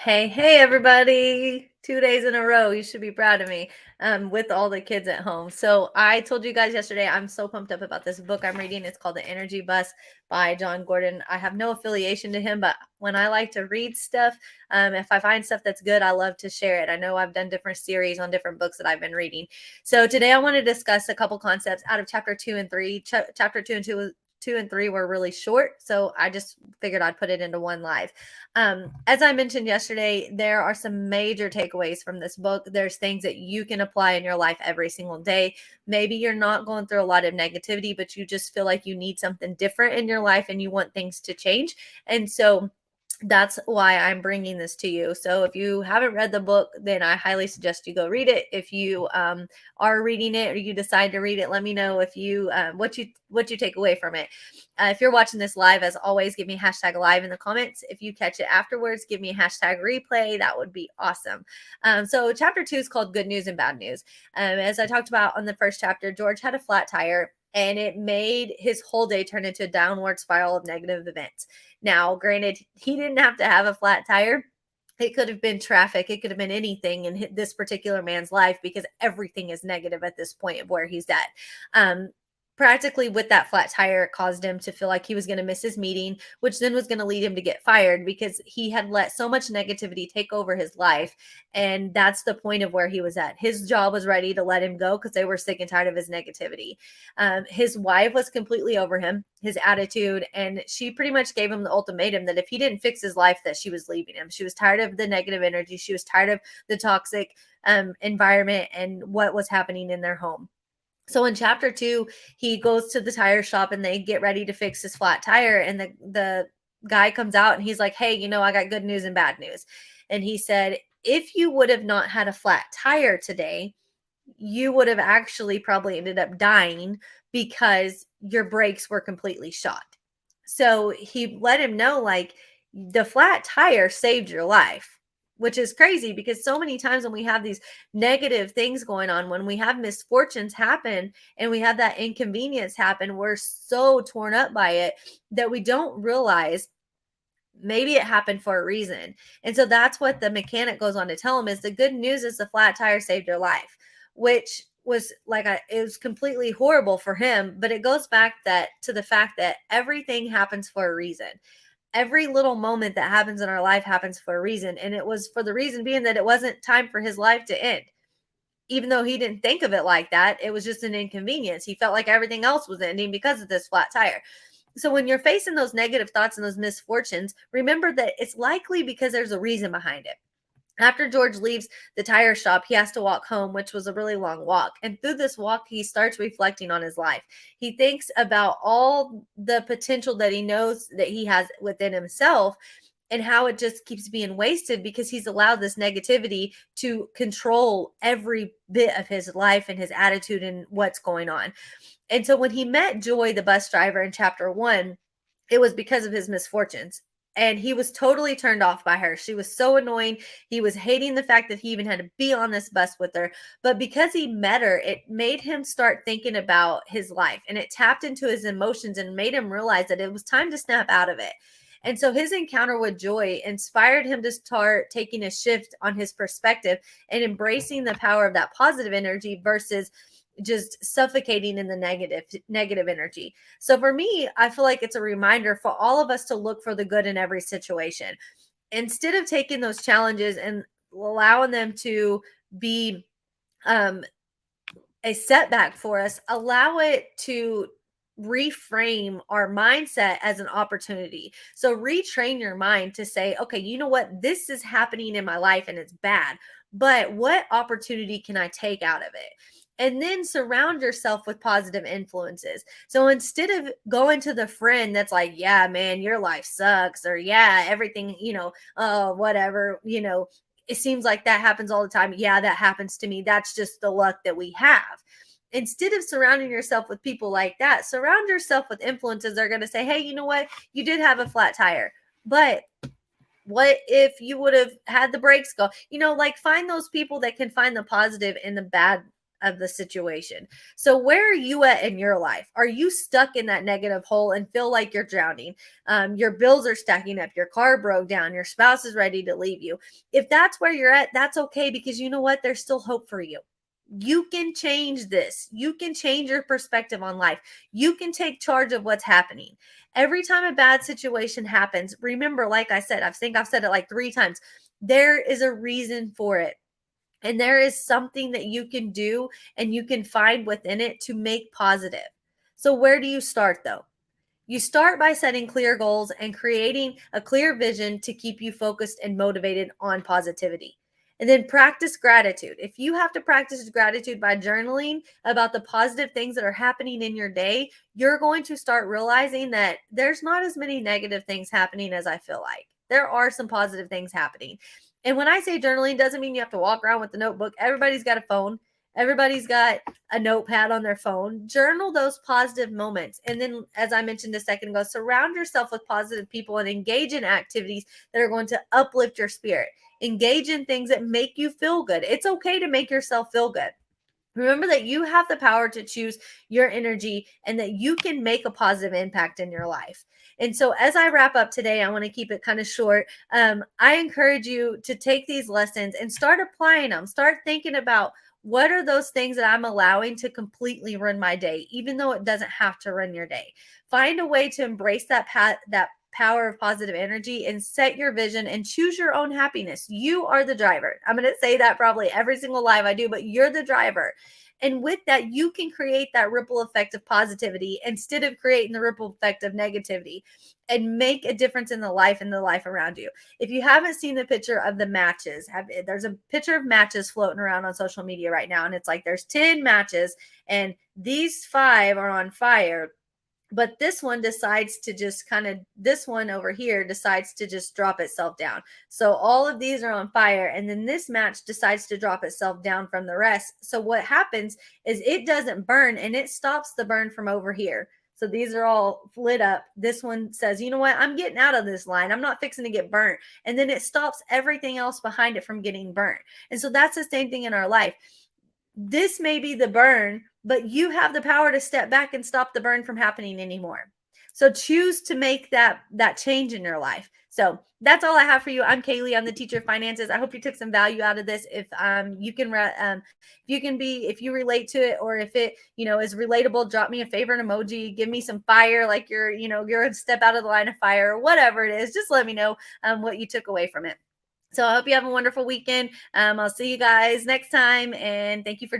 Hey, everybody. 2 days in a row. You should be proud of me with all the kids at home. So, I told you guys yesterday, I'm so pumped up about this book I'm reading. It's called The Energy Bus by John Gordon. I have no affiliation to him, but when I like to read stuff, if I find stuff that's good, I love to share it. I know I've done different series on different books that I've been reading. So, today I want to discuss a couple concepts out of chapter 2 and 3. Chapter 2 and 3 were really short, so I just figured I'd put it into one live. As I mentioned yesterday, there are some major takeaways from this book. There's things that you can apply in your life every single day. Maybe you're not going through a lot of negativity, but you just feel like you need something different in your life and you want things to change. And so that's why I'm bringing this to you. So if you haven't read the book, then I highly suggest you go read it. If you are reading it or you decide to read it, let me know if you what you take away from it. If you're watching this live, as always, give me hashtag live in the comments. If you catch it afterwards, give me a hashtag replay. That would be awesome. So chapter 2 is called Good News and Bad News. As I talked about on the first chapter, George had a flat tire and it made his whole day turn into a downward spiral of negative events. Now, granted, he didn't have to have a flat tire. It could have been traffic. It could have been anything in this particular man's life because everything is negative at this point of where he's at. Practically with that flat tire, it caused him to feel like he was going to miss his meeting, which then was going to lead him to get fired because he had let so much negativity take over his life. And that's the point of where he was at. His job was ready to let him go because they were sick and tired of his negativity. His wife was completely over him, his attitude, and she pretty much gave him the ultimatum that if he didn't fix his life, that she was leaving him. She was tired of the negative energy. She was tired of the toxic environment and what was happening in their home. So in chapter 2, he goes to the tire shop and they get ready to fix his flat tire. And the guy comes out and he's like, hey, I got good news and bad news. And he said, if you would have not had a flat tire today, you would have actually probably ended up dying because your brakes were completely shot. So he let him know, like, the flat tire saved your life, which is crazy because so many times when we have these negative things going on, when we have misfortunes happen and we have that inconvenience happen, we're so torn up by it that we don't realize maybe it happened for a reason. And so that's what the mechanic goes on to tell him is the good news is the flat tire saved your life, which was it was completely horrible for him, but it goes back that to the fact that everything happens for a reason. Every little moment that happens in our life happens for a reason, and it was for the reason being that it wasn't time for his life to end. Even though he didn't think of it like that, it was just an inconvenience. He felt like everything else was ending because of this flat tire. So when you're facing those negative thoughts and those misfortunes, remember that it's likely because there's a reason behind it. After George leaves the tire shop, he has to walk home, which was a really long walk. And through this walk, he starts reflecting on his life. He thinks about all the potential that he knows that he has within himself and how it just keeps being wasted because he's allowed this negativity to control every bit of his life and his attitude and what's going on. And so when he met Joy, the bus driver in chapter 1, it was because of his misfortunes. And he was totally turned off by her. She was so annoying. He was hating the fact that he even had to be on this bus with her. But because he met her, it made him start thinking about his life and it tapped into his emotions and made him realize that it was time to snap out of it. And so his encounter with Joy inspired him to start taking a shift on his perspective and embracing the power of that positive energy versus just suffocating in the negative energy. So for me, I feel like it's a reminder for all of us to look for the good in every situation. Instead of taking those challenges and allowing them to be a setback for us, allow it to reframe our mindset as an opportunity. So retrain your mind to say, okay, you know what? This is happening in my life and it's bad, but what opportunity can I take out of it? And then surround yourself with positive influences. So instead of going to the friend that's like, yeah, man, your life sucks, or yeah, everything, whatever, it seems like that happens all the time. Yeah, that happens to me. That's just the luck that we have. Instead of surrounding yourself with people like that, surround yourself with influences that are going to say, hey, you know what? You did have a flat tire, but what if you would have had the brakes go? Like find those people that can find the positive in the bad of the situation. So where are you at in your life? Are you stuck in that negative hole and feel like you're drowning? Your bills are stacking up, your car broke down, your spouse is ready to leave you. If that's where you're at, that's okay, because you know what? There's still hope for you. You can change this. You can change your perspective on life. You can take charge of what's happening. Every time a bad situation happens, remember, like I said, I think I've said it like 3 times, there is a reason for it. And there is something that you can do and you can find within it to make positive. So, where do you start though? You start by setting clear goals and creating a clear vision to keep you focused and motivated on positivity. And then practice gratitude. If you have to practice gratitude by journaling about the positive things that are happening in your day, you're going to start realizing that there's not as many negative things happening as I feel like. There are some positive things happening. And when I say journaling, doesn't mean you have to walk around with the notebook. Everybody's got a phone. Everybody's got a notepad on their phone. Journal those positive moments. And then, as I mentioned a second ago, surround yourself with positive people and engage in activities that are going to uplift your spirit. Engage in things that make you feel good. It's okay to make yourself feel good. Remember that you have the power to choose your energy and that you can make a positive impact in your life. And so, as I wrap up today, I want to keep it kind of short. I encourage you to take these lessons and start applying them. Start thinking about what are those things that I'm allowing to completely run my day, even though it doesn't have to run your day. Find a way to embrace that power of positive energy and set your vision and choose your own happiness. You are the driver. I'm going to say that probably every single live I do, but you're the driver. And with that, you can create that ripple effect of positivity instead of creating the ripple effect of negativity, and make a difference in the life around you. If you haven't seen the picture of the matches, there's a picture of matches floating around on social media right now. And it's like there's 10 matches and these 5 are on fire, but this one decides to just this one over here decides to just drop itself down. So all of these are on fire, and then this match decides to drop itself down from the rest. So what happens is it doesn't burn, and it stops the burn from over here. So these are all lit up. This one says, you know what? I'm getting out of this line. I'm not fixing to get burnt. And then it stops everything else behind it from getting burnt. And so that's the same thing in our life. This may be the burn, but you have the power to step back and stop the burn from happening anymore. So choose to make that change in your life. So that's all I have for you. I'm Kaylee. I'm the teacher of finances. I hope you took some value out of this. If if you relate to it, or if it is relatable, drop me a favorite emoji. Give me some fire, like you're a step out of the line of fire, or whatever it is. Just let me know what you took away from it. So I hope you have a wonderful weekend. I'll see you guys next time, and thank you for joining.